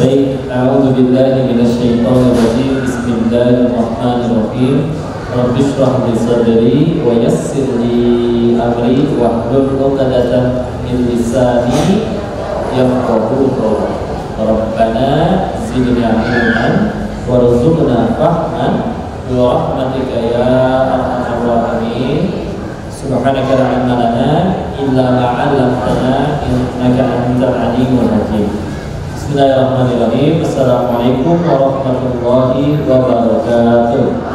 Baik, a'udzubillahi minasyaitonirrajim. Bismillahirrahmanirrahim. Rabbi shrah li sadri wa yassir li amri wahlul 'uqdatam min lisani yafqahu qawli. Rabbana zidni ilman warzuqna fahman bi rahmatika ya arhamar rahimin. Subhanaka la ilma lana illa ma 'allamtana innaka antal alimul hakim. Bismillahirrahmanirrahim. Assalamualaikum warahmatullahi wabarakatuh.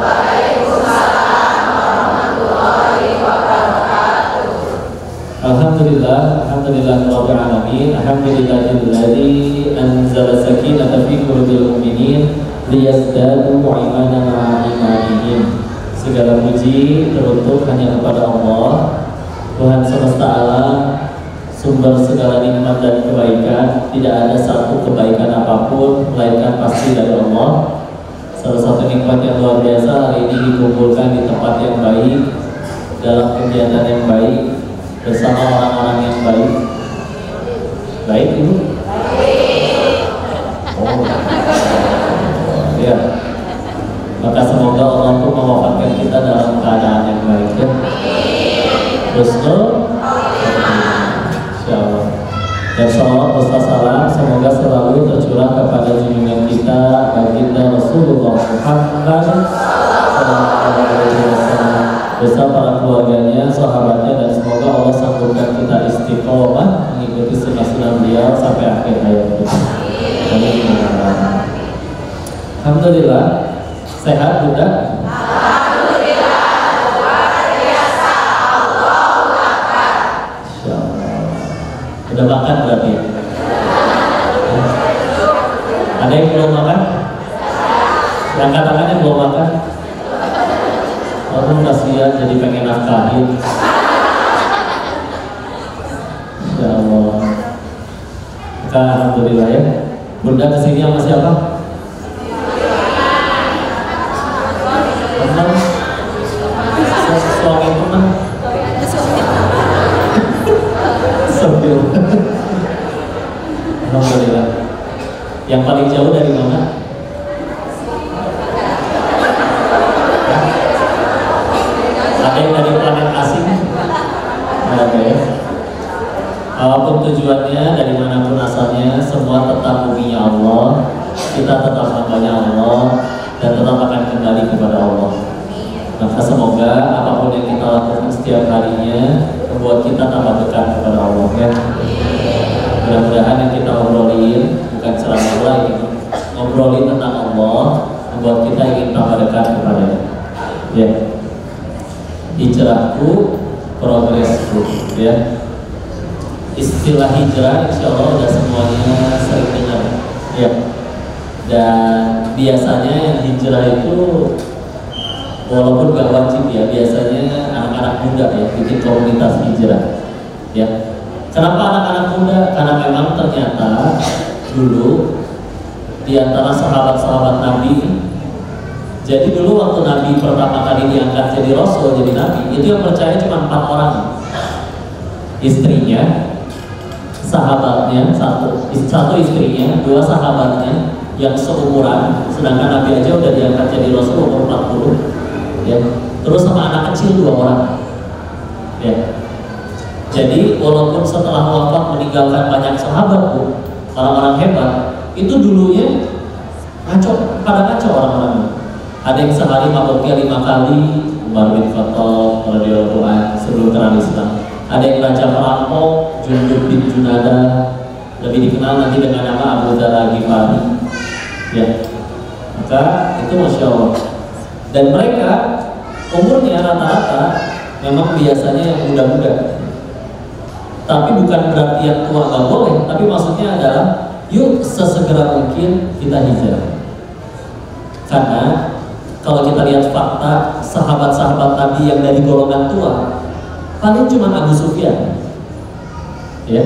Alhamdulillah, alhamdulillahirabbil alamin. Alhamdulillahilladzi anzala sakinata fi qulubil mu'minin liyazdadu imanan ma'a imanihim. Segala puji teruntuk hanya kepada Allah, Tuhan semesta alam, sumber segala nikmat dan kebaikan. Tidak ada satu kebaikan apapun melainkan pasti dari Allah. Salah satu nikmat yang luar biasa hari ini dikumpulkan di tempat yang baik, dalam kegiatan yang baik, bersama orang-orang yang baik. Baik Ibu? Oh ya. Maka semoga Allah pun mewafatkan kita dalam keadaan yang baik ya. Husnul insyaallah. Dan salawat beserta salam semoga selalu tercurah kepada junjungan kita baginda Rasulullah Muhammad sallallahu alaihi wasallam beserta para keluarganya, sahabatnya, dan semoga Allah sanggupkan kita istiqomah mengikuti sunnah-sunnah beliau sampai akhir hayat kita. Amin. Alhamdulillah, sehat Bunda? Udah makan berarti? Ada yang belum makan? Yang katakannya belum makan? Aku kasihan jadi pengen nafkahin. Ya Allah. Maka alhamdulillah ya. Bunda kesini sama siapa? Teman? Suami teman? Alhamdulillah. Yang paling jauh dari mana? Ada yang dari planet asing? Ada ya. Apapun tujuannya, dari manapun asalnya, semua tetap buminya Allah. Kita tetap hambanya Allah dan tetap akan kembali kepada Allah. Maka semoga apapun yang kita lakukan setiap harinya membuat kita tambah dekat kepada Allah ya. Mudah-mudahan yang kita obrolin bukan ceramah lagi, ngobrolin tentang Allah membuat kita ingin tambah dekat kepadanya. Ya. Hijrahku, progresku, ya. Istilah hijrah, insya Allah udah semuanya sering dengar, ya. Dan biasanya yang hijrah itu walaupun gak wajib ya, biasanya anak-anak muda ya bikin komunitas hijrah, ya. Kenapa anak-anak muda? Karena memang ternyata dulu di antara sahabat-sahabat Nabi, jadi dulu waktu Nabi pertama kali diangkat jadi Rasul, jadi Nabi, itu yang percaya cuma 4 orang. Istrinya, sahabatnya, satu istrinya, 2 sahabatnya yang seumuran, sedangkan Nabi aja udah diangkat jadi Rasul umur 40 ya. Terus sama anak kecil 2 orang ya. Jadi walaupun setelah wafat meninggalkan banyak sahabat Bu, orang-orang hebat, itu dulunya pada ngaco orang-orang. Ada yang sehari mabuknya 5 kali, Umar bin Khattab radhiyallahu anhu sebelum kenal Islam. Ada yang raja perampok, Jundub bin Junada, lebih dikenal nanti dengan nama Abu Dzar Al-Ghifari. Ya, maka itu masya Allah. Dan mereka umurnya rata-rata memang biasanya yang muda-muda. Tapi bukan berarti yang tua gak boleh, tapi maksudnya adalah yuk sesegera mungkin kita hijrah. Karena kalau kita lihat fakta sahabat-sahabat Nabi yang dari golongan tua, paling cuma Abu Sufyan, ya,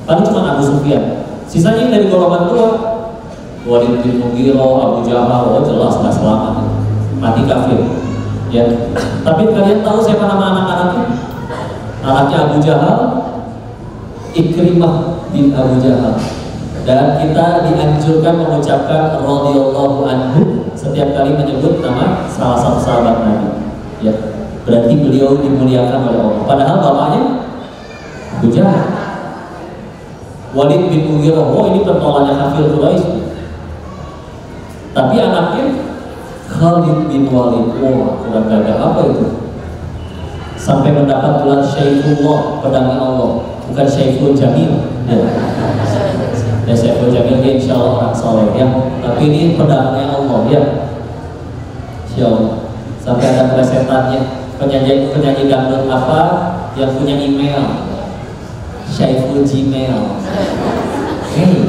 paling cuma Abu Sufyan. Sisanya yang dari golongan tua, Walid bin Mughirah, Abu Jahal, oh jelas nggak selamat, mati kafir, ya. Tapi kalian tahu siapa nama anak-anaknya? Anaknya Abu Jahal, Ikrimah bin Abu Jahal. Dan kita dianjurkan mengucapkan radhiyallahu anhu setiap kali menyebut nama salah satu sahabat Nabi. Ya, berarti beliau dimuliakan oleh Allah. Padahal bapaknya Abu Jahal, Walid bin Mughirah. Oh, ini pentolannya kafir Quraisy. Tapi anaknya Khalid bin Walid. Oh, kurang gagah apa itu? Sampai mendapat gelar Syaifullah, pedangnya Allah, bukan Syaiful Jamil. Ya, Syaiful Jamil dia insya Allah orang soleh ya. Tapi ini pedangnya Allah ya. Insya Allah. Sampai ada plesetannya. Penyanyi dangdut apa yang punya email? Syaiful Gmail.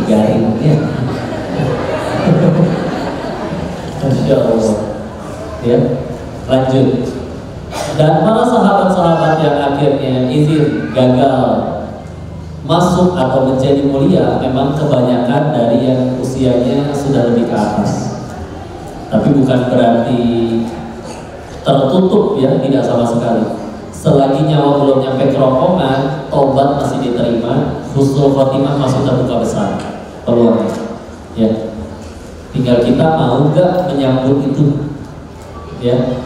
Garing ya. Insya Allah. Ya, lanjut. Dan para sahabat-sahabat yang akhirnya izin gagal masuk atau menjadi mulia memang kebanyakan dari yang usianya sudah lebih ke atas. Tapi bukan berarti tertutup ya, tidak sama sekali. Selagi nyawa belum nyampe kerongkongan, tobat masih diterima, husnul khotimah masih terbuka besar peluangnya. Ya, tinggal kita mau nggak menyambut itu. Ya,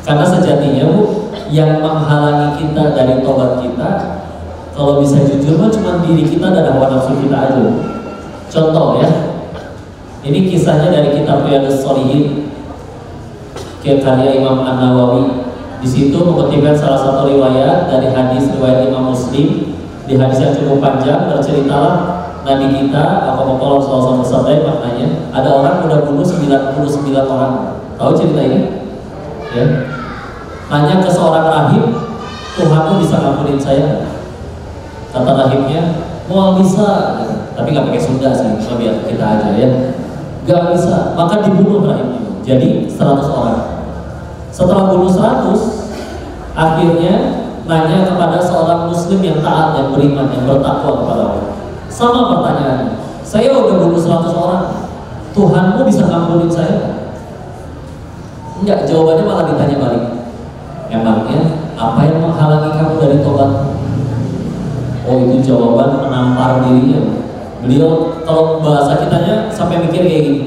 karena sejatinya Bu, yang menghalangi kita dari tobat kita, kalau bisa jujur mah cuma diri kita dan hawa nafsu kita aja. Contoh ya, ini kisahnya dari kitab Riyadhus Shalihin, karya Imam An-Nawawi. Di situ mengutipkan salah satu riwayat dari hadis riwayat Imam Muslim. Di hadis yang cukup panjang berceritalah Nabi kita Muhammad SAW bersabda, maknanya ada orang udah bunuh 99 orang. Tahu cerita ini? Ya. Nanya ke seorang rahib, Tuhanmu bisa ngampunin saya? Kata rahibnya, mau bisa, tapi nggak pakai Sunda sih, cuma biar kita aja ya. Gak bisa, maka dibunuh rahibnya. Jadi 100 orang. Setelah bunuh 100, akhirnya nanya kepada seorang muslim yang taat, yang beriman, yang bertakwa kepada Allah. Sama pertanyaannya, saya udah bunuh 100 orang, Tuhanmu bisa ngampunin saya? Enggak, jawabannya malah ditanya balik. Emangnya apa yang menghalangi kamu dari tobat? Oh, itu jawaban menampar dirinya. Beliau kalau bahasa kitanya sampai mikir kayak gini.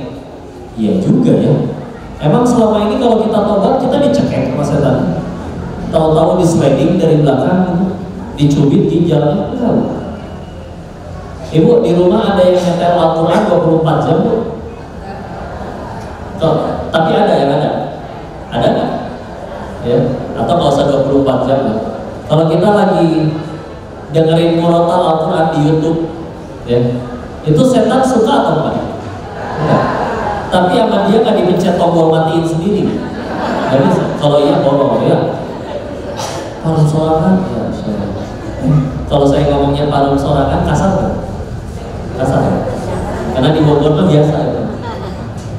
Iya juga ya. Emang selama ini kalau kita tobat kita dicekek sama setan. Tahu-tahu di sliding dari belakang, dicubit ginjalnya. Ibu di rumah ada yang nyetel Al-Quran 24 jam Bu? Tapi ada yang ada nggak? Ya, atau nggak usah 24 jam ya. Kalau kita lagi dengerin murotal Al-Quran di YouTube, ya, itu setan suka atau enggak? Enggak. Tapi sama dia nggak dipencet tombol matiin sendiri. Nggak bisa. Kalau iya bolong ya. Palung sorangan, ya. Kalau saya ngomongnya palung sorangan kasar nggak? Kasar ya? Karena di Bogor mah biasa ya.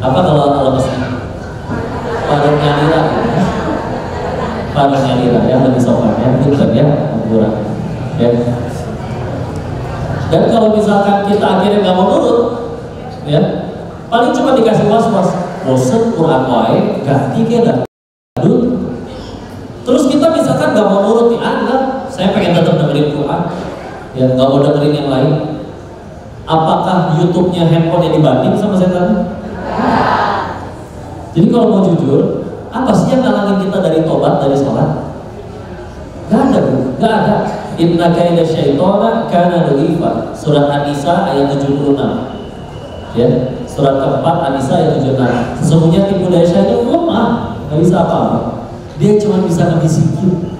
Apa kalau mesin? Palung nyalira. Palung nyalira ya, lebih sopan ya, bukan ya, kurang. Ya. Dan kalau misalkan kita akhirnya nggak mau nurut, ya, paling cuma dikasih was-was, bosen Quran wae, ganti ke dangdut. Terus kita misalkan nggak mau nurut nih, enggak, saya pengen tetap dengerin Quran, ya nggak mau dengerin yang lain. Apakah YouTube-nya handphone yang dibanding sama setan? Jadi kalau mau jujur, apa sih yang ngalangin kita dari tobat, dari sholat? Gak ada, gak ada. Inna kaida syaitona kana dha'ifa. Surat An-Nisa ayat 76. Ya, surat keempat An-Nisa ayat 76. Sesungguhnya tipu daya syaitan lemah, gak bisa apa-apa. Dia cuma bisa ngebisikin.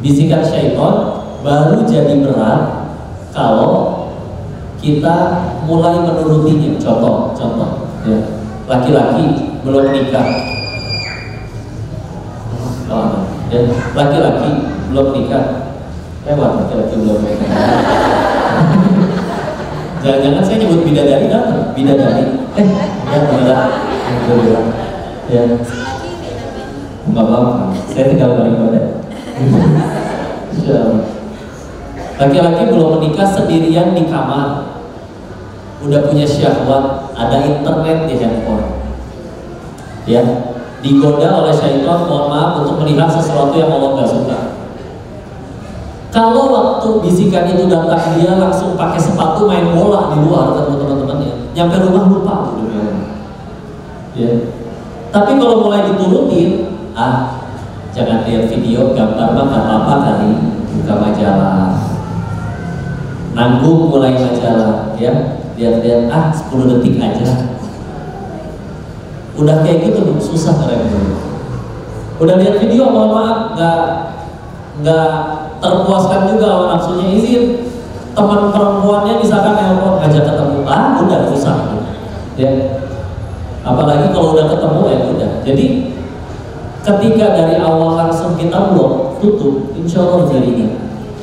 Bisikan syaitan baru jadi berat kalau kita mulai menurutinya. Contoh, ya. Laki-laki belum nikah. Ya, laki-laki belum nikah. Lewat laki-laki belum nikah. Jangan-jangan saya nyebut bidadari kan? Bidadari. Ya benar. Ya. Enggak apa-apa. Saya tinggal balik pada. Laki-laki belum menikah sendirian di kamar, udah punya syahwat, ada internet di handphone, ya, digoda oleh syaitan, mohon maaf, untuk melihat sesuatu yang Allah nggak suka. Kalau waktu bisikan itu datang, dia langsung pakai sepatu main bola di luar ketemu teman-temannya, nyampe rumah lupa ya. Tapi kalau mulai diturutin, jangan lihat video, gambar mah gak apa-apa kali, buka majalah, nanggung mulai majalah, ya, lihat-lihat 10 detik aja. Udah kayak gitu susah ngerem. Udah lihat video, mohon maaf, nggak terpuaskan juga sama nafsunya, izin teman perempuannya misalkan nelpon ngajak ketemu, udah susah ya. Apalagi kalau udah ketemu ya udah. Jadi ketika dari awal langsung kita blok, tutup, insya Allah jadinya.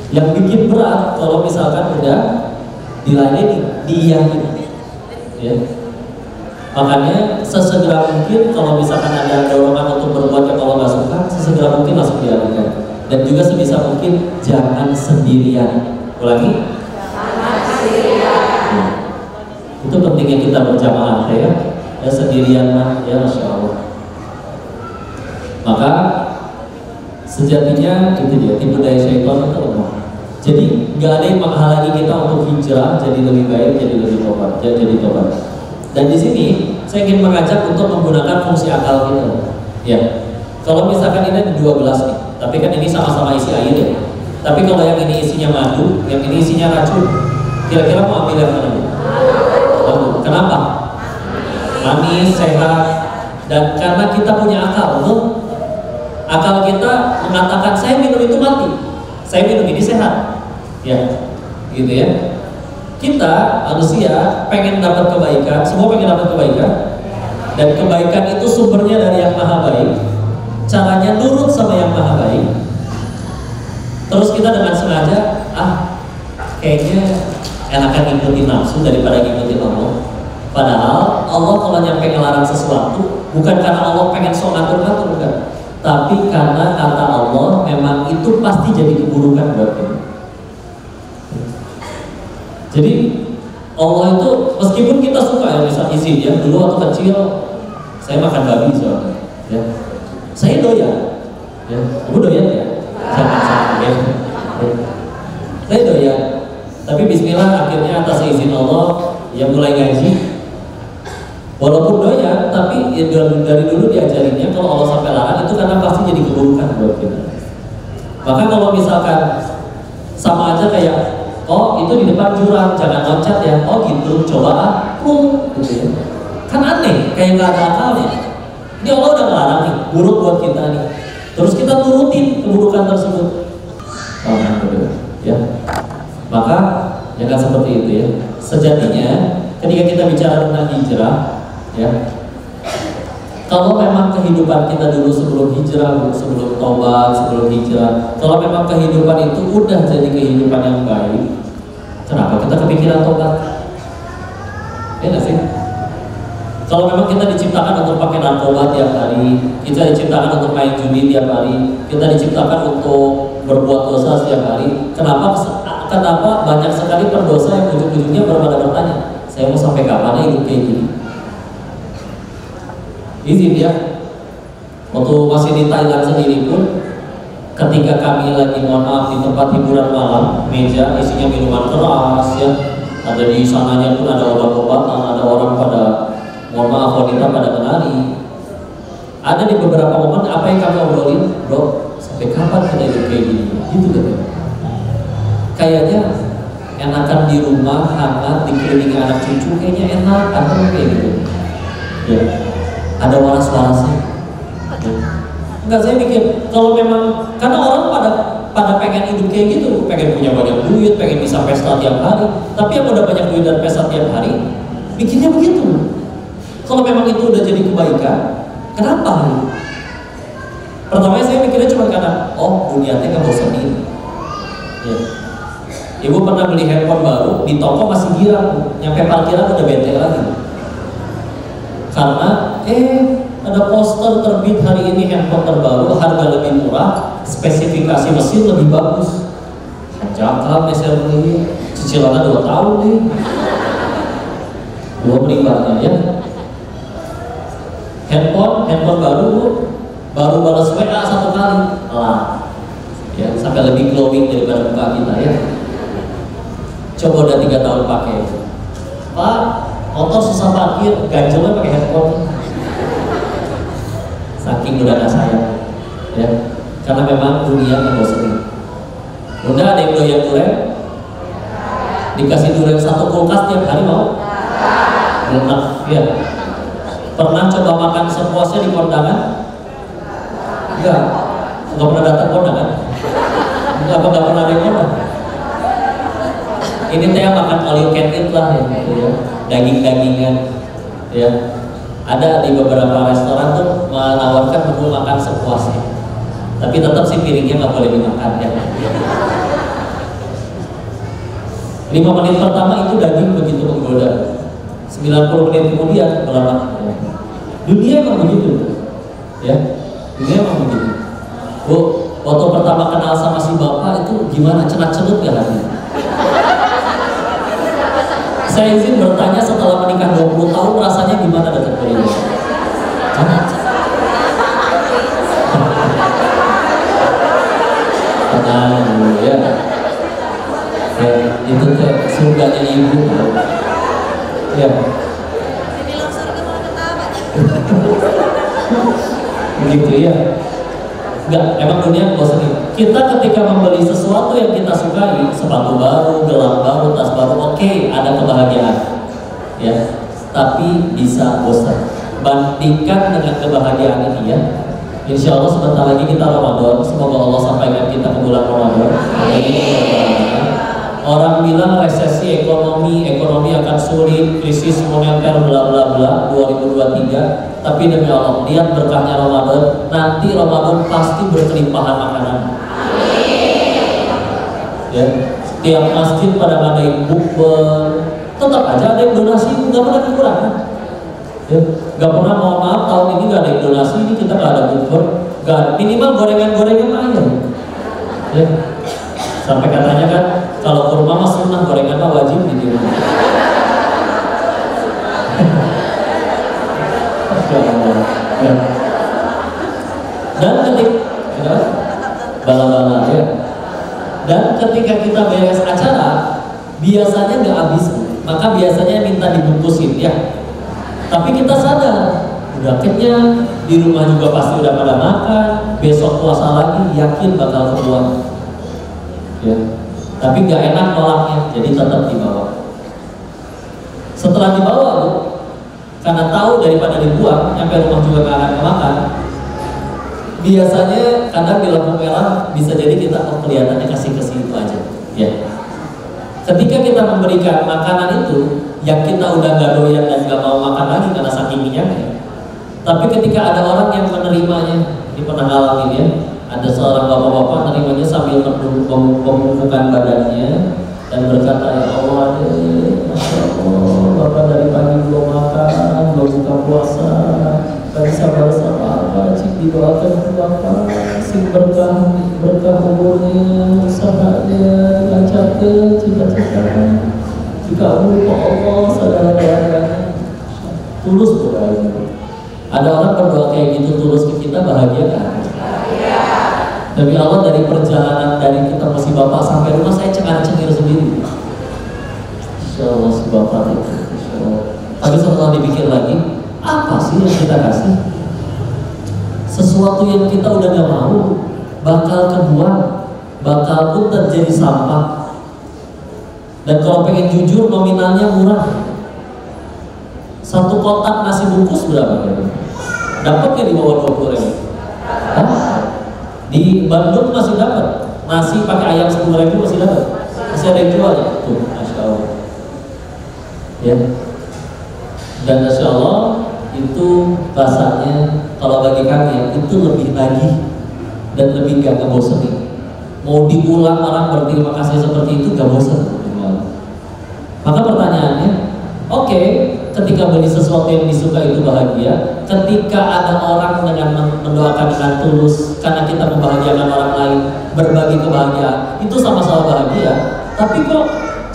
Yang bikin berat kalau misalkan udah dilayani, diiyahin ya. Makanya sesegera mungkin kalau misalkan ada dorongan untuk berbuat yang kalau nggak suka, sesegera mungkin langsung dialihkan. Dan juga sebisa mungkin jangan sendirian. Ulangi. Jangan sendirian. Itu pentingnya kita berjamaah ya. Ya sendirian mah ya Masya Allah. Maka sejatinya itu dia tipu daya syaitan itu lemah. Jadi nggak ada yang menghalangi kita untuk hijrah jadi lebih baik, jadi lebih tobat, jadi tobat. Dan di sini saya ingin mengajak untuk menggunakan fungsi akal kita. Ya, kalau misalkan ini ada 12 nih, tapi kan ini sama-sama isi air ya. Tapi kalau yang ini isinya madu, yang ini isinya racun, kira-kira mau ambil yang mana? Madu. Kenapa? Manis, sehat, dan karena kita punya akal, tuh. Akal kita mengatakan saya minum itu mati, saya minum ini sehat, ya, gitu ya. Kita manusia pengen dapat kebaikan, semua pengen dapat kebaikan, dan kebaikan itu sumbernya dari yang maha baik. Caranya nurut sama yang maha baik. Terus kita dengan sengaja, kayaknya enakan ngikutin nafsu daripada ngikutin Allah. Padahal Allah kalau nyampe ngelarang sesuatu, bukan karena Allah pengen sok ngatur-ngatur, bukan, tapi karena kata Allah memang itu pasti jadi keburukan buat kita. Jadi Allah itu meskipun kita suka ya, misal izin ya, dulu waktu kecil saya makan babi soalnya, ya. Saya doyan, ya. Kamu doyan ya? Sama-sama ya. Saya doyan, tapi Bismillah akhirnya atas izin Allah ya mulai ngaji. Walaupun doyan, tapi ya dari dulu diajarinnya kalau Allah sampai larang itu karena pasti jadi keburukan buat kita. Maka kalau misalkan sama aja kayak itu di depan jurang, jangan loncat ya. Gitu, coba gitu ya. Kan aneh, kayak nggak ada akalnya. Ini Allah udah ngelarang nih, buruk buat kita nih. Terus kita turutin keburukan tersebut. Ya. Maka jangan seperti itu ya. Sejatinya ketika kita bicara tentang hijrah, ya. Kalau memang kehidupan kita dulu sebelum hijrah, sebelum tobat, sebelum hijrah, kalau memang kehidupan itu udah jadi kehidupan yang baik, kenapa kita kepikiran tobat? Ya nggak sih? Kalau memang kita diciptakan untuk pakai narkoba tiap hari, kita diciptakan untuk main judi tiap hari, kita diciptakan untuk berbuat dosa setiap hari, kenapa banyak sekali perdosa yang ujung-ujungnya bertanya, saya mau sampai kapan hidup kayak gini? Izin ya, waktu masih di Thailand sendiri pun, ketika kami lagi mohon maaf di tempat hiburan malam, meja isinya minuman keras ya, ada di sananya pun ada obat-obatan, ada orang pada mohon maaf wanita pada menari. Ada di beberapa momen apa yang kami obrolin, bro, sampai kapan kita hidup kayak gini? Gitu katanya. Kayaknya enakan di rumah, hangat, dikelilingi anak cucu, kayaknya enak, apa kayak gitu. Ya. Ada waras-warasnya. Enggak, saya mikir kalau memang karena orang pada pengen hidup kayak gitu, pengen punya banyak duit, pengen bisa pesta tiap hari. Tapi yang udah banyak duit dan pesta tiap hari, bikinnya begitu. Kalau memang itu udah jadi kebaikan, kenapa? Pertama saya mikirnya cuma karena dunia teh ngebosenin. Ya. Ibu pernah beli handphone baru di toko masih girang, nyampe parkiran udah bete lagi. Karena ada poster terbit hari ini handphone terbaru, harga lebih murah, spesifikasi mesin lebih bagus. Cakap saya beli, cicilannya 2 tahun nih. 2 beribaratnya ya. Handphone baru balas WA 1 kali, ya sampai lebih glowing daripada muka kita ya. Coba udah 3 tahun pakai, Pak, motor susah parkir, ganjelnya pakai handphone. Saking udah gak sayang ya, karena memang dunia membosankan. Udah ada yang doyan durian, dikasih durian 1 kulkas tiap hari mau? Belum ya. Pernah coba makan sepuasnya di kondangan? Enggak pernah datang kondangan? Enggak pernah ada kondangan. Ini teh makan all you can eat lah ya, gitu ya. Daging-dagingan ya. Ada di beberapa restoran tuh menawarkan menu makan sepuasnya, tapi tetap sih piringnya nggak boleh dimakan ya. 5 menit pertama itu daging begitu menggoda, 90 menit kemudian melelap. Dunia emang begitu ya, dunia emang begitu. Bu, waktu pertama kenal sama si bapak itu gimana, cenat-cenut gak hati? Saya izin bertanya, setelah menikah 20 tahun rasanya gimana dekat beliau? Tenang dulu ya. Itu teh surganya ibu. Ya. Begitu ya. Enggak, emang dunia bosan. Kita ketika membeli sesuatu yang kita sukai, sepatu baru, gelang baru, tas baru, oke, ada kebahagiaan ya, tapi bisa bosan. Bandingkan dengan kebahagiaan ini ya. Insya Allah sebentar lagi kita Ramadan, semoga Allah sampaikan kita ke bulan Ramadan. Orang bilang resesi ekonomi akan sulit, krisis moneter bla bla bla 2023. Tapi demi Allah, lihat berkahnya Ramadan. Nanti Ramadan pasti berkelimpahan makanan. Ya, tiap masjid pada ngadain bukber, tetap aja ada yang donasi, nggak pernah kekurangan. Ya, nggak pernah mohon maaf tahun ini nggak ada yang donasi, ini kita nggak ada bukber, minimal gorengan-gorengan aja. Ya. Sampai katanya kan kalau kurma mah sunnah, gorengan mah wajib di rumah. Ya. Dan ketika bala-bala ya. Dan ketika kita beres acara, biasanya nggak habis, maka biasanya minta dibungkusin ya. Tapi kita sadar, udah kenyang, di rumah juga pasti udah pada makan, besok puasa lagi, yakin bakal keluar. Ya. Tapi nggak enak nolaknya, jadi tetap dibawa. Setelah dibawa, Bu, karena tahu daripada dibuang, nyampe rumah juga nggak akan kemakan. Biasanya kadang di lampu merah bisa jadi kita kelihatannya kasih ke situ aja. Ya. Ketika kita memberikan makanan itu, yang kita udah nggak doyan dan nggak mau makan lagi karena saking minyaknya. Tapi ketika ada orang yang menerimanya, ini pernah ngalamin ya. Ada seorang bapak-bapak menerimanya sambil membungkukkan badannya dan berkata, ya Allah, Masya Allah, Bapak dari pagi belum makan, belum buka puasa, gak bisa balas apa-apa, cik didoakan Bapak, sing berkah umurnya, usahanya, lancarkan cita-citanya, jika lupa Allah, saudara-saudara, tulus berdoa. Ada orang berdoa kayak gitu tulus ke kita, bahagia kan? Tapi Allah dari perjalanan dari kita si bapak sampai rumah saya cengar-cengir sendiri. Insya Allah si bapak itu. Tapi setelah dipikir lagi, apa sih yang kita kasih? Sesuatu yang kita udah gak mau, bakal kebuang, bakal pun terjadi sampah. Dan kalau pengen jujur, nominalnya murah. 1 kotak nasi bungkus berapa? Dapatnya di bawah 20.000. Di Bandung masih dapat nasi pakai ayam 10.000 masih dapat, masih ada yang jual ya. Tuh, Masya Allah ya. Dan Masya Allah itu rasanya kalau bagi kami itu lebih lagi dan lebih gak ngebosenin. Mau diulang orang berterima kasih seperti itu gak bosan. Maka pertanyaannya, oke, ketika beli sesuatu yang disuka itu bahagia. Ketika ada orang dengan mendoakan dengan tulus karena kita membahagiakan orang lain, berbagi kebahagiaan, itu sama-sama bahagia. Tapi kok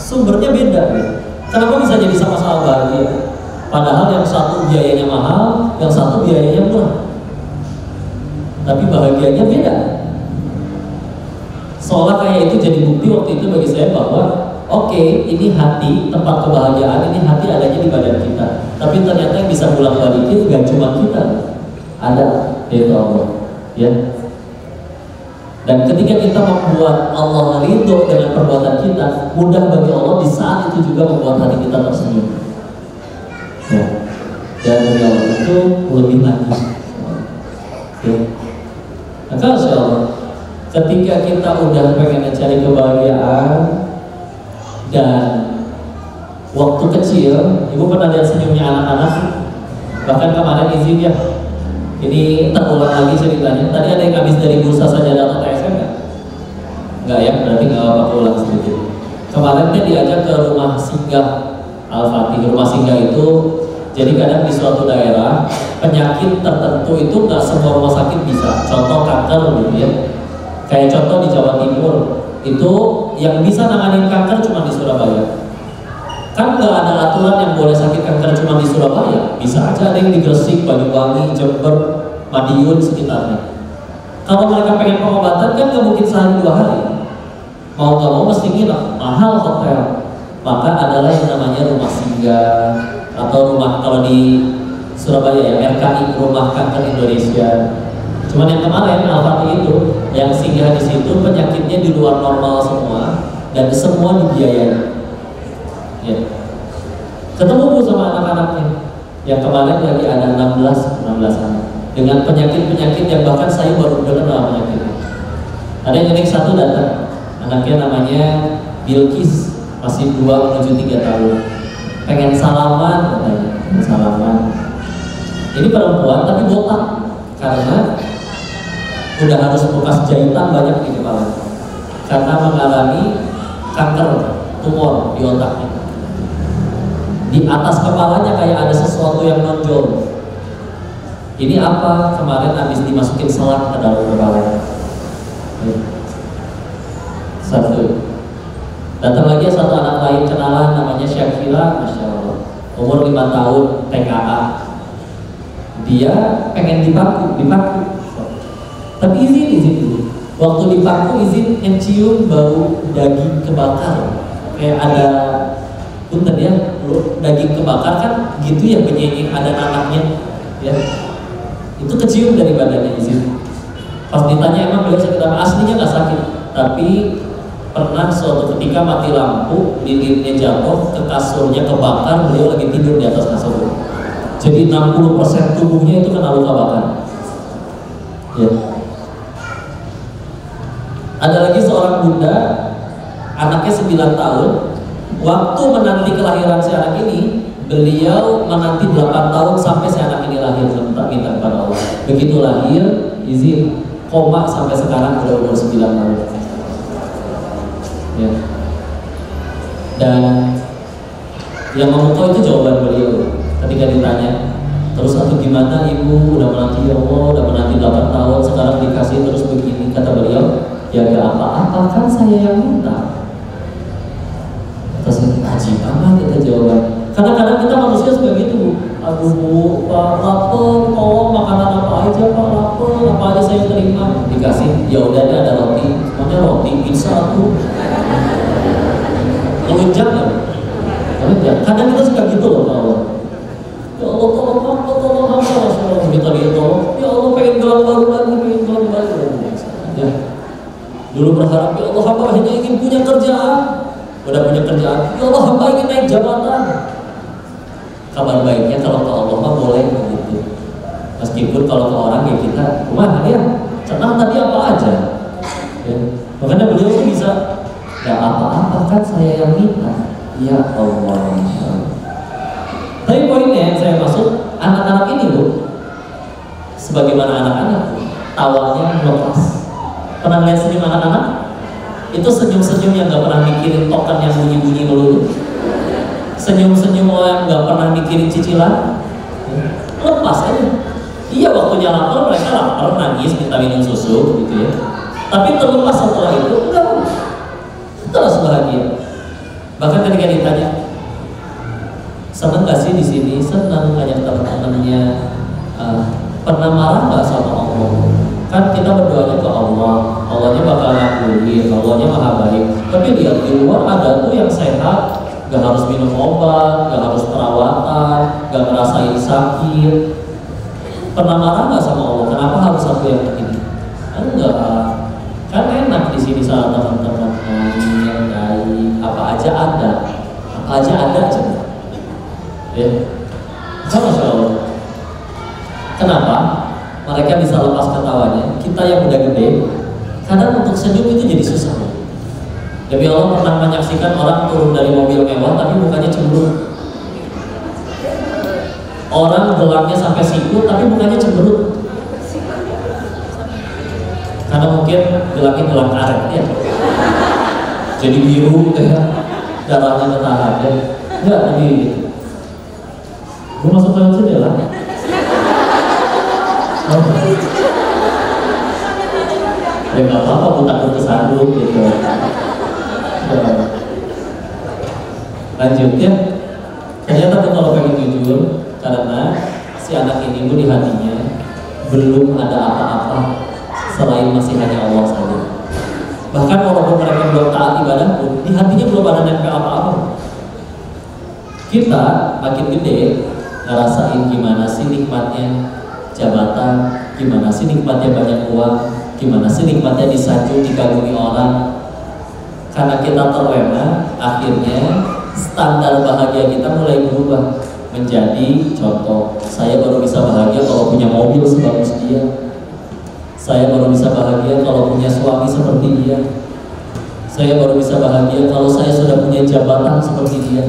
sumbernya beda ya? Kenapa bisa jadi sama-sama bahagia? Padahal yang satu biayanya mahal, yang satu biayanya murah, tapi bahagianya beda. Seolah kayak itu jadi bukti waktu itu bagi saya bahwa oke, ini hati, tempat kebahagiaan, ini hati adanya di badan kita. Tapi ternyata yang bisa pulang balikin gak cuma kita, ada, yaitu Allah. Ya. Dan ketika kita membuat Allah ridho dengan perbuatan kita, mudah bagi Allah di saat itu juga membuat hati kita tersenyum. Ya. Dan bagi Allah itu lebih lagi. Ya. Maka insya Allah, ketika kita udah pengen cari kebahagiaan dan waktu kecil, ibu pernah lihat senyumnya anak-anak. Bahkan kemarin izin ya, ini terulang lagi ceritanya. Tadi ada yang habis dari bursa saja atau TSM nggak? Nggak ya, berarti nggak apa-apa, ulang sedikit. Kemarin dia diajak ke rumah singgah Al-Fatih. Rumah singgah itu jadi kadang di suatu daerah penyakit tertentu itu nggak semua rumah sakit bisa. Contoh kanker gitu ya. Kayak contoh di Jawa Timur itu yang bisa nanganin kanker cuma di Surabaya. Kan nggak ada aturan yang boleh sakit kanker cuma di Surabaya. Bisa aja ada yang di Gresik, Banyuwangi, Jember, Madiun sekitarnya. Kalau mereka pengen pengobatan kan nggak mungkin sehari 2 hari. Mau nggak mau mesti nginep, mahal hotel. Maka adalah yang namanya rumah singgah atau rumah, kalau di Surabaya ya RKI, Rumah Kanker Indonesia. Cuman yang kemarin Al-Fatih itu yang singgah di situ penyakitnya di luar normal semua dan semua dibiayai. Ya. Ketemu Bu sama anak-anaknya yang kemarin lagi ada 16 anak dengan penyakit-penyakit yang bahkan saya baru dengar nama penyakitnya. Ada yang satu datang, anaknya namanya Bilkis, masih 2 menuju 3 tahun, pengen salaman katanya, pengen salaman. Ini perempuan tapi botak karena udah harus bekas jahitan banyak di kepala karena mengalami kanker tumor di otaknya. Di atas kepalanya kayak ada sesuatu yang nonjol. Ini apa? Kemarin habis dimasukin selang ke dalam kepalanya. Satu. Datang lagi satu anak lain kenalan namanya Syakira, Masya Allah, umur 5 tahun, TKA. Dia pengen dipaku. Tapi izin dulu. Waktu dipaku izin mencium bau daging kebakar. Kayak ada punten ya, daging kebakar kan gitu ya, penyanyi ada anaknya ya. Itu kecium dari badannya izin. Pas ditanya emang beliau sakit apa? Aslinya nggak sakit, tapi pernah suatu ketika mati lampu, lilinnya jatuh ke kasurnya kebakar, beliau lagi tidur di atas kasur. Jadi 60% tubuhnya itu kena luka bakar. Ya. Ada lagi seorang bunda, anaknya 9 tahun. Waktu menanti kelahiran si anak ini, beliau menanti 8 tahun sampai si anak ini lahir, minta kepada Allah. Begitu lahir, izin koma sampai sekarang udah umur 9 tahun. Ya. Dan yang memukau itu jawaban beliau ketika ditanya, terus atau gimana ibu udah menanti ya Allah, udah menanti 8 tahun, sekarang dikasih terus begini. Kata beliau, ya gak apa-apa kan saya yang minta. Terus haji banget kita jawaban. Kadang-kadang kita manusia suka gitu. Aduh Bu, Pak lapar, mau makanan apa aja Pak, lapar, apa aja saya terima. Dikasih, ya udah ada roti, semuanya roti, pizza tuh. Ngelunjak kan? Ngelunjak. Kadang kita suka gitu loh Pak Allah. Ya Allah tolong hamba, Rasulullah minta dia tolong. Ya Allah pengen gelang baru lagi, Ya. Dulu berharap ya Allah hamba hanya ingin punya kerjaan. Udah punya kerjaan, ya Allah hamba ingin naik jabatan. Kabar baiknya kalau ke Allah mah boleh begitu. Meskipun kalau ke orang ya kita, wah ya, senang tadi apa aja. Ya. Makanya beliau tuh bisa, ya apa-apa kan saya yang minta. Ya Allah. Tapi poinnya yang saya maksud, anak-anak ini Bu, sebagaimana anak-anak, tawanya lepas. Pernah lihat senyum anak-anak? Itu senyum-senyum yang gak pernah mikirin token yang bunyi-bunyi melulu. Senyum-senyum yang gak pernah mikirin cicilan. Lepas aja. Iya waktunya lapar, mereka lapar, nangis, minta minum susu gitu ya. Tapi terlepas setelah itu, enggak. Terus bahagia. Bahkan ketika ditanya, senang gak sih di sini? Senang, banyak teman-temannya. Pernah marah gak sama Allah? Kan kita berdoanya ke Allah, Allahnya bakal peduli, Allahnya maha baik. Tapi lihat di luar ada tuh yang sehat, gak harus minum obat, gak harus perawatan, gak ngerasain sakit. Pernah marah nggak sama Allah? Kenapa harus aku yang begini? Enggak, kan enak di sini sama teman-teman main, baik, apa aja ada aja. Ya, Masya Allah. Kenapa? Mereka bisa lepas ketawanya. Kita yang udah gede, kadang untuk senyum itu jadi susah. Demi Allah pernah menyaksikan orang turun dari mobil mewah tapi mukanya cemberut. Orang gelangnya sampai siku tapi mukanya cemberut. Karena mungkin gelangnya gelang karet ya. Jadi biru ya, darahnya ketahan ya. Enggak tadi. Gue masuk ke jendela. Ya nggak apa-apa, aku takut kesandung gitu. Lanjut ya. Ternyata tuh kalau pengen jujur, karena si anak ini pun di hatinya belum ada apa-apa selain masih hanya Allah saja. Bahkan walaupun mereka belum taat ibadah pun, di hatinya belum ada nempel apa-apa. Kita makin gede ngerasain gimana sih nikmatnya jabatan, gimana sih nikmatnya banyak uang, gimana sih nikmatnya disanjung, dikagumi orang. Karena kita terlena, akhirnya standar bahagia kita mulai berubah menjadi contoh. Saya baru bisa bahagia kalau punya mobil sebagus dia. Saya baru bisa bahagia kalau punya suami seperti dia. Saya baru bisa bahagia kalau saya sudah punya jabatan seperti dia.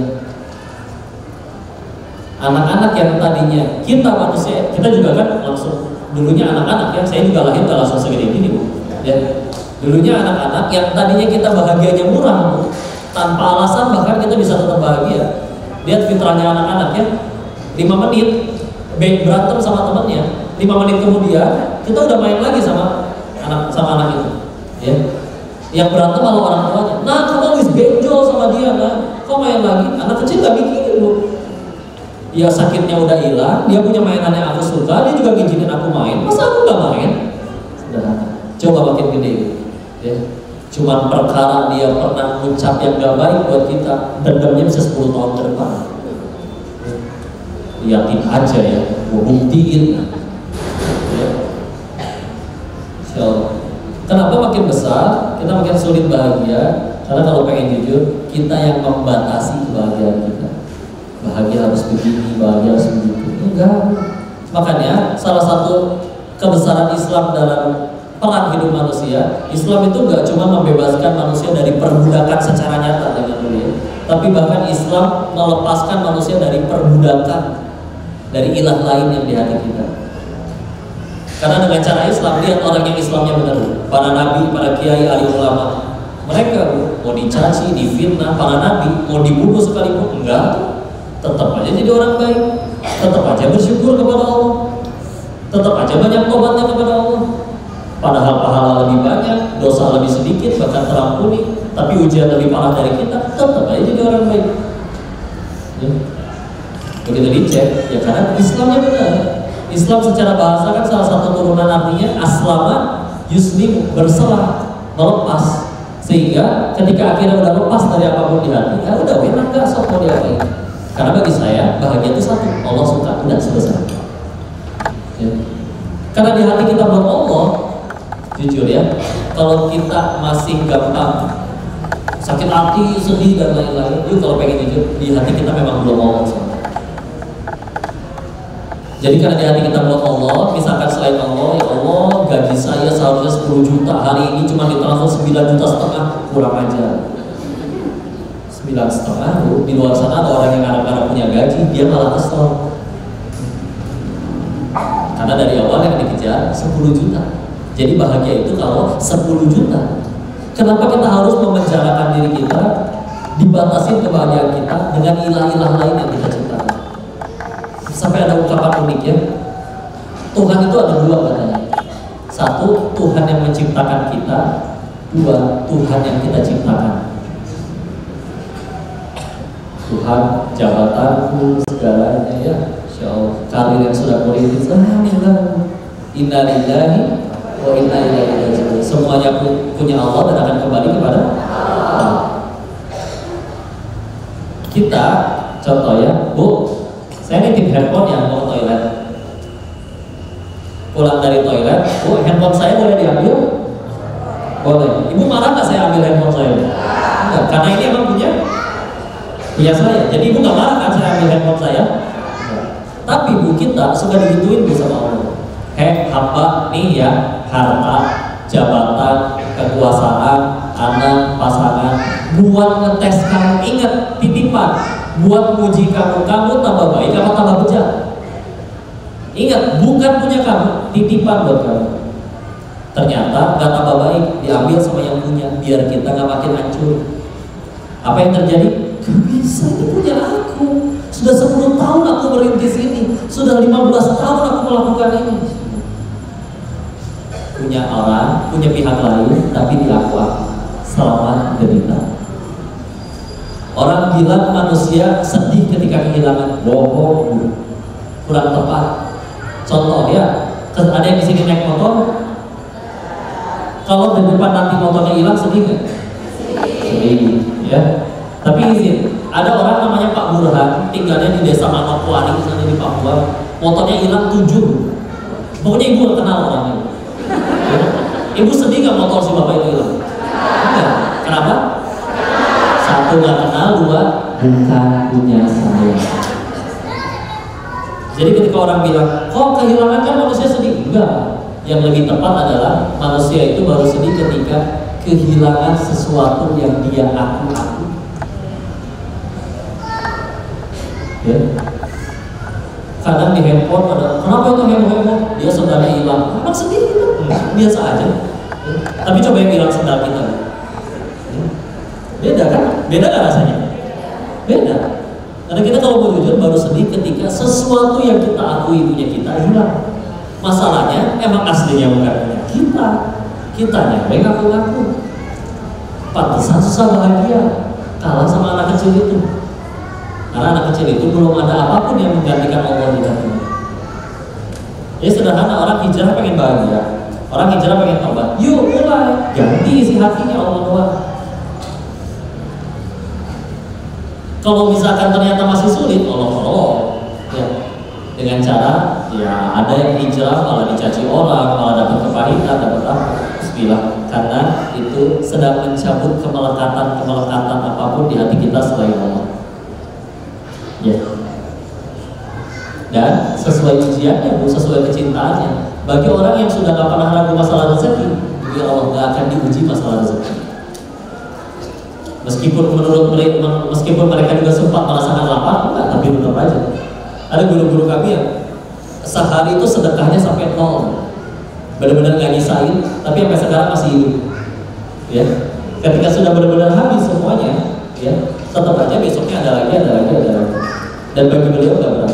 Anak-anak yang tadinya kita manusia, kita juga kan langsung dulunya anak-anak ya. Saya juga lahir gak langsung segede gini bu. Ya. Dulunya anak-anak yang tadinya kita bahagianya murah bu. Tanpa alasan bahkan kita bisa tetap bahagia. Lihat fitrahnya anak-anak ya. 5 menit berantem sama temannya, 5 menit kemudian kita udah main lagi sama anak itu ya. Yang berantem malah orang tuanya. Nah kamu habis benjol sama dia kan, kok main lagi? Anak kecil gak mikirin bu. Ya sakitnya udah hilang, dia punya mainan yang aku suka, dia juga ngizinin aku main. Masa aku gak main? Sederhana. Coba makin gede ya. Cuman perkara dia pernah ucap yang gak baik buat kita, dendamnya bisa 10 tahun ke depan. Liatin aja ya, gue buktiin ya. So, kenapa makin besar kita makin sulit bahagia? Karena kalau pengen jujur, kita yang membatasi kebahagiaan kita. Bahagia harus begini, bahagia harus begitu. Enggak. Makanya salah satu kebesaran Islam dalam peran hidup manusia, Islam itu enggak cuma membebaskan manusia dari perbudakan secara nyata dengan dunia, tapi bahkan Islam melepaskan manusia dari perbudakan dari ilah lain yang di hati kita. Karena dengan cara Islam, lihat orang yang Islamnya benar, para nabi, para kiai, ahli ulama, mereka mau dicaci, difitnah, para nabi mau dibunuh sekalipun enggak, tetap aja jadi orang baik, tetap aja bersyukur kepada Allah, tetap aja banyak tobatnya kepada Allah. Padahal pahala lebih banyak, dosa lebih sedikit, bahkan terampuni, tapi ujian lebih parah dari kita, tetap aja jadi orang baik ya. Begitu dicek, ya karena Islamnya benar. Islam secara bahasa kan salah satu turunan artinya aslama yuslim, berserah, melepas. Sehingga ketika akhirnya udah lepas dari apapun di hati, ya udah enak gak sok mau diapain. Karena bagi saya bahagia itu satu, Allah suka, udah selesai ya. Karena di hati kita buat Allah, jujur ya, kalau kita masih gampang sakit hati, sedih dan lain-lain, itu kalau pengen jujur, di hati kita memang belum Allah. Jadi karena di hati kita buat Allah, misalkan selain Allah, ya Allah gaji saya seharusnya 10 juta, hari ini cuma ditransfer 9,5 juta, kurang aja. 9,5, di luar sana ada orang yang kadang-kadang punya gaji, dia malah kesel. Karena dari awal yang dikejar 10 juta. Jadi bahagia itu kalau 10 juta. Kenapa kita harus memenjarakan diri kita, dibatasi kebahagiaan kita dengan ilah-ilah lain yang kita ciptakan? Sampai ada ungkapan unik ya, Tuhan itu ada dua katanya. Satu, Tuhan yang menciptakan kita. Dua, Tuhan yang kita ciptakan. Tuhan, jabatanku, segalanya ya, karir yang sudah merintis, innalillahi wa inna ilaihi raji'un. Semuanya punya Allah dan akan kembali kepada Allah. Kita contoh ya, Bu, saya nitip handphone yang mau toilet. Pulang dari toilet, Bu, handphone saya boleh diambil? Boleh. Ibu marah nggak saya ambil handphone saya? Enggak, karena ini emang punya saya. Jadi ibu nggak marah kan saya ambil handphone saya? Enggak. Tapi Bu, kita suka digituin Bu sama Allah. Hamba nih ya, harta, jabatan, kekuasaan, anak, pasangan, buat ngetes kamu, ingat titipan, buat muji kamu tambah baik apa tambah bejat. Ingat, bukan punya kamu, titipan buat kamu. Ternyata gak tambah baik, diambil sama yang punya, biar kita gak makin hancur. Apa yang terjadi? Gak bisa, itu punya aku. Sudah 10 tahun aku merintis ini, sudah 15 tahun aku melakukan ini. Punya orang, punya pihak lain, tapi di aku selamat derita. Orang bilang manusia sedih ketika kehilangan, bohong, kurang tepat. Contoh ya, ada yang di sini naik motor, kalau di depan nanti motornya hilang sedih nggak? Sedih, ya. Tapi izin, ada orang namanya Pak Burhan, tinggalnya di desa Manokwari, sana di Papua, motornya hilang 7. Pokoknya ibu nggak kenal orangnya. Ibu sedih nggak motor si bapak itu hilang? Enggak. Kenapa? 1 nggak kenal, 2 bukan punya saya. Jadi ketika orang bilang, kok kehilangan kan manusia sedih? Enggak. Yang lebih tepat adalah manusia itu baru sedih ketika kehilangan sesuatu yang dia aku. Ya. Kadang di handphone ada, kenapa itu handphone? Dia sendalnya hilang. Emang sedih itu? Biasa aja. Ya. Tapi coba yang hilang sendal kita. Ya. Beda kan? Beda kan rasanya? Beda. Karena kita kalau mau jujur baru sedih ketika sesuatu yang kita akui punya kita hilang. Masalahnya emang aslinya bukan punya kita. Kitanya yang ngaku-ngaku. Pantesan susah bahagia kalah sama anak kecil itu. Karena anak kecil itu belum ada apapun yang menggantikan Allah di hatinya. Ya sederhana, orang hijrah pengen bahagia, orang hijrah pengen tobat. Yuk mulai ganti isi hatinya Allah doang. Kalau misalkan ternyata masih sulit, Allah ya, dengan cara ya ada yang hijrah malah dicaci orang, malah dapat kepahitan, dapat apa? Bismillah, karena itu sedang mencabut kemelekatan apapun di hati kita selain Allah. Ya. Dan sesuai ujiannya, sesuai kecintaannya. Bagi orang yang sudah gak pernah ragu masalah rezeki, ya Allah gak akan diuji masalah rezeki. Meskipun mereka juga sempat merasakan lapar, enggak, tapi tetap aja. Ada guru-guru kami yang sehari itu sedekahnya sampai 0, benar-benar nggak nyisain, tapi sampai sekarang masih hidup. Ya, ketika sudah benar-benar habis semuanya, ya, tetap aja besoknya ada lagi. Dan bagi beliau nggak berat.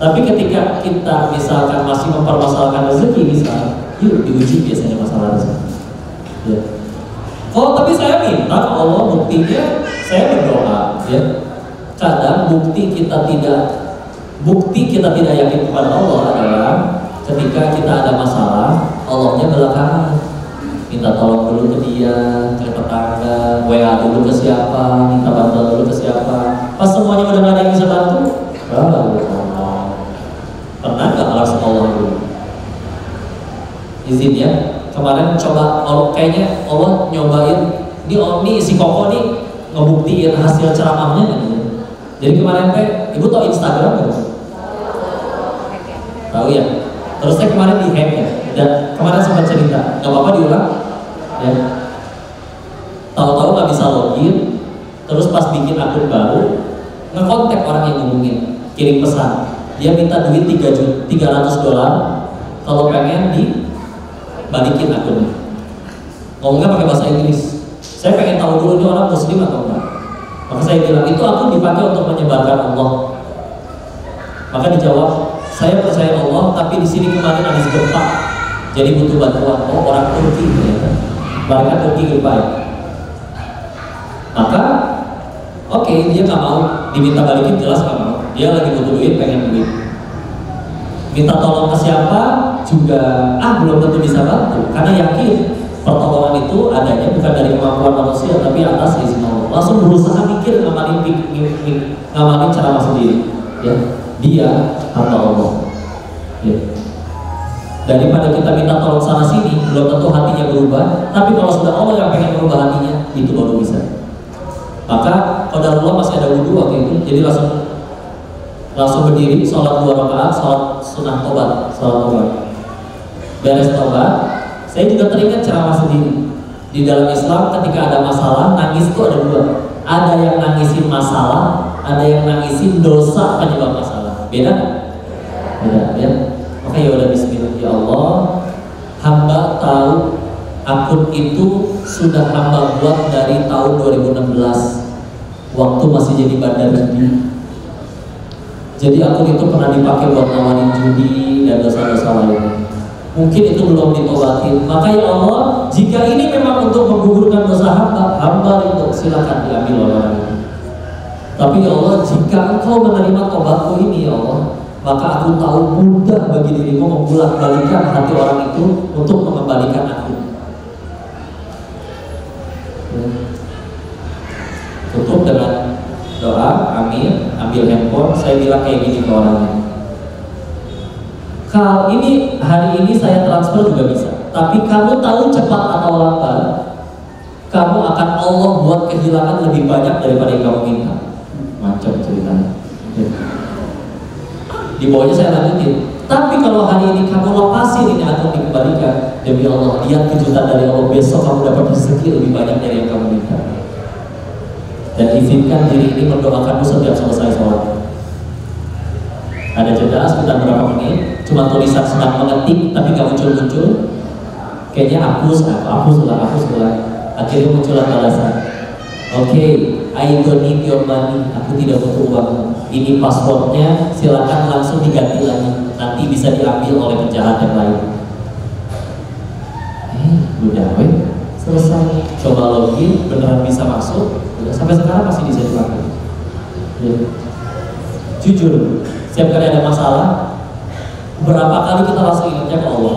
Tapi ketika kita misalkan masih mempermasalahkan rezeki, yuk diuji biasanya masalah rezeki. Ya. Oh, tapi saya minta ke Allah, buktinya saya berdoa, ya. Kadang bukti kita tidak yakin kepada Allah adalah ketika kita ada masalah, Allahnya belakangan. Minta tolong dulu ke dia, ke tetangga, WA dulu ke siapa, minta bantuan dulu ke siapa. Pas semuanya udah gak ada yang bisa bantu, baru Allah. Pernah gak harus Allah dulu? Izin ya. Kemarin coba, kayaknya Allah nyobain ini si Koko nih ngebuktiin hasil ceramahnya gitu. Jadi kemarin ibu tahu Instagram nggak? Tahu ya. Terus saya kemarin di-hack ya. Dan kemarin sempat cerita, nggak apa-apa diulang ya. Tahu-tahu nggak bisa login, terus pas bikin akun baru ngekontak orang yang ngomongin, kirim pesan. Dia minta duit $300 kalau pengen balikin akunnya. Ngomongnya pakai bahasa Inggris. Saya pengen tahu dulu ini orang muslim atau enggak. Maka saya bilang itu akun dipakai untuk menyebarkan Allah. Maka dijawab, saya percaya Allah, tapi di sini kemarin habis gempa, jadi butuh bantuan. Oh, orang Turki ternyata. Mereka Turki baik. Maka oke, dia nggak mau diminta balikin, jelas nggak mau. Dia lagi butuh duit, pengen duit. Minta tolong ke siapa? juga belum tentu bisa bantu, karena yakin pertolongan itu adanya bukan dari kemampuan manusia tapi atas izin Allah. Langsung berusaha mikir ngamalin cara sendiri, ya. Dia hamba Allah, ya. Daripada kita minta tolong sana sini, belum tentu hatinya berubah. Tapi kalau sudah Allah yang pengen berubah hatinya, itu baru bisa. Maka qadarullah masih ada wudhu waktu itu, jadi langsung berdiri, sholat 2 rakaat, sholat sunnah tobat, beres tobat. Saya juga teringat ceramah sendiri. Di dalam Islam ketika ada masalah, nangis itu ada 2. Ada yang nangisin masalah, ada yang nangisin dosa penyebab masalah. Beda? Beda, ya. Maka ya udah bismillah, ya Allah, hamba tahu akun itu sudah hamba buat dari tahun 2016 waktu masih jadi bandar judi. Jadi akun itu pernah dipakai buat nawarin judi dan dosa-dosa lain. Mungkin itu belum ditobatin. Maka ya Allah, jika ini memang untuk menggugurkan dosa hamba itu silakan diambil oleh orang ini. Tapi ya Allah, jika Engkau menerima tobatku ini ya Allah, maka aku tahu mudah bagi dirimu membolak-balikan hati orang itu untuk mengembalikan aku. Tutup dengan doa, amin. Ambil handphone, saya bilang kayak gini ke orangnya. Kalau ini hari ini saya transfer juga bisa, tapi kamu tahu cepat atau lambat, kamu akan Allah buat kehilangan lebih banyak daripada yang kamu minta. Macam ceritanya. Di bawahnya saya lanjutin. Tapi kalau hari ini kamu lepasin ini atau dikembalikan, demi Allah, lihat kejutan dari Allah, besok kamu dapat rezeki lebih banyak dari yang kamu minta. Dan izinkan diri ini mendoakanmu setiap selesai sholat. Ada jeda sekitar berapa menit, cuma tulisan sedang mengetik tapi gak muncul-muncul. Kayaknya hapus lah. Akhirnya muncullah balasan. Oke, I don't need your money. Aku tidak butuh uang. Ini passwordnya, silakan langsung diganti lagi. Nanti bisa diambil oleh penjahat yang lain. Udah, selesai. Coba login, beneran bisa masuk. Udah, sampai sekarang masih bisa dipakai. Ya. Jujur, setiap kali ada masalah, berapa kali kita langsung ingatnya ke Allah.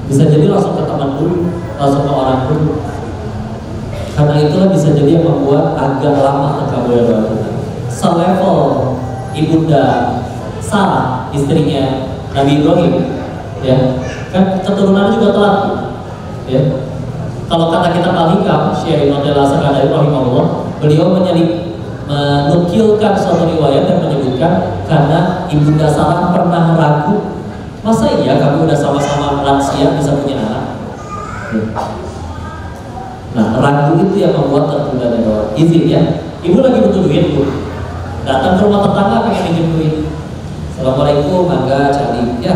Bisa jadi langsung ke teman dulu, langsung ke orang dulu. Karena itulah bisa jadi yang membuat agak lama terkabulnya doa kita. Selevel ibunda Sarah, istrinya Nabi Ibrahim, ya kan keturunannya juga telat, ya. Kalau kata kita Al-Hikam, Syekh Ibnu Al-Sakandari rahimahullah, beliau menukilkan suatu riwayat dan menyebutkan karena ibunda Sarah pernah ragu, masa iya kamu udah sama-sama lansia bisa punya anak? Nah, ragu itu yang membuat tertunda doa. Izin ya, ibu lagi butuh duit bu, datang ke rumah tetangga pengen pinjam duit. Assalamualaikum, mangga cari ya,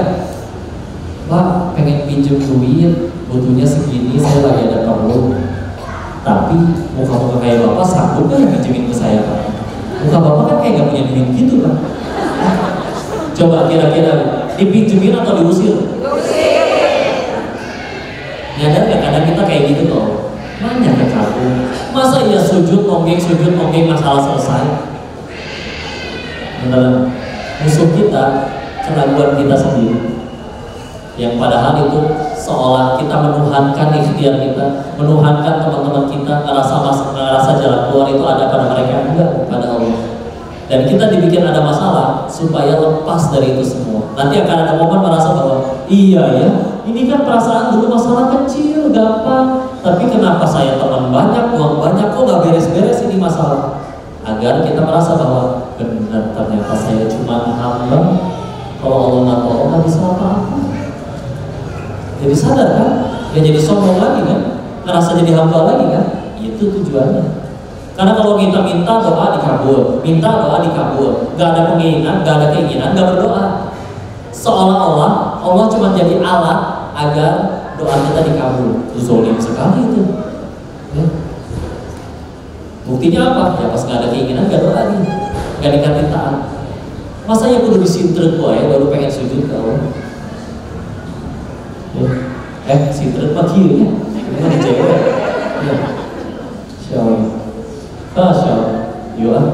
Pak pengen pinjam duit, butuhnya segini, saya lagi ada perlu. Tapi muka-muka kayak bapak sanggup gak yang pinjemin ke saya Pak? Muka bapak kan kayak gak punya duit gitu Pak. Coba kira-kira dipinjemin atau diusir? Nyadar gak kadang kita kayak gitu loh. Mana ke kamu? Masa iya sujud nonggeng masalah selesai? Beneran musuh kita, keraguan kita sendiri. Yang padahal itu seolah kita menuhankan ikhtiar kita, menuhankan teman-teman kita, ngerasa jalan keluar itu ada pada mereka, enggak, pada Allah. Dan kita dibikin ada masalah supaya lepas dari itu semua. Nanti akan ada momen merasa bahwa iya ya, ini kan perasaan dulu masalah kecil, gampang. Tapi kenapa saya teman banyak, uang banyak, kok gak beres-beres ini masalah? Agar kita merasa bahwa benar ternyata saya cuma hamba. Kalau Allah nggak tolong nggak bisa apa-apa. Jadi sadar kan? Ya jadi sombong lagi kan? Ngerasa jadi hamba lagi kan? Itu tujuannya. Karena kalau kita minta doa dikabul, gak ada keinginan, gak ada keinginan, gak berdoa. Seolah-olah Allah cuma jadi alat agar doa kita dikabul. Itu zolim sekali itu. Ya. Buktinya apa? Ya pas gak ada keinginan, gak doa nih, gak dikasih taat. Masa ya kudu disintret ya baru pengen sujud ke Allah. Ya. Sintret mah kieu nya. Gimana cewek? Ya. Masya Allah,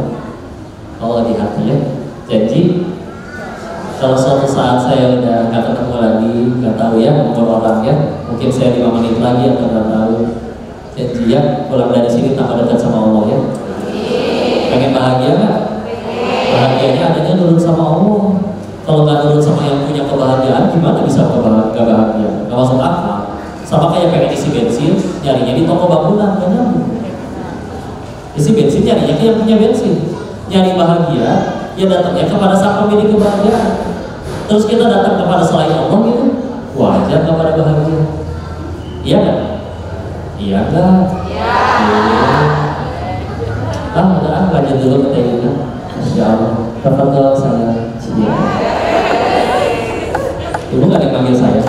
Allah di hati ya. Janji Kalau suatu saat saya udah nggak ketemu lagi, nggak tahu ya umur orang ya, mungkin saya 5 menit lagi atau nggak tahu, janji ya pulang dari sini tambah dekat sama Allah ya. Pengen bahagia nggak? Bahagianya adanya nurut sama Allah. Kalau nggak nurut sama yang punya kebahagiaan, gimana bisa nggak bahagia? Nggak masuk akal. Sama kayak pengen isi bensin, nyarinya di toko bangunan, nggak nyambung. Isi bensin nyarinya ke yang punya bensin. Nyari bahagia, ya datangnya kepada sang pemilik kebahagiaan. Terus kita datang kepada selain Allah gitu, wajar nggak pada bahagia? Iya kan? Iya kan? Iya. Udah lanjut dulu ke kita. Masya Allah. Tafadhol saya. Ibu nggak dipanggil saya.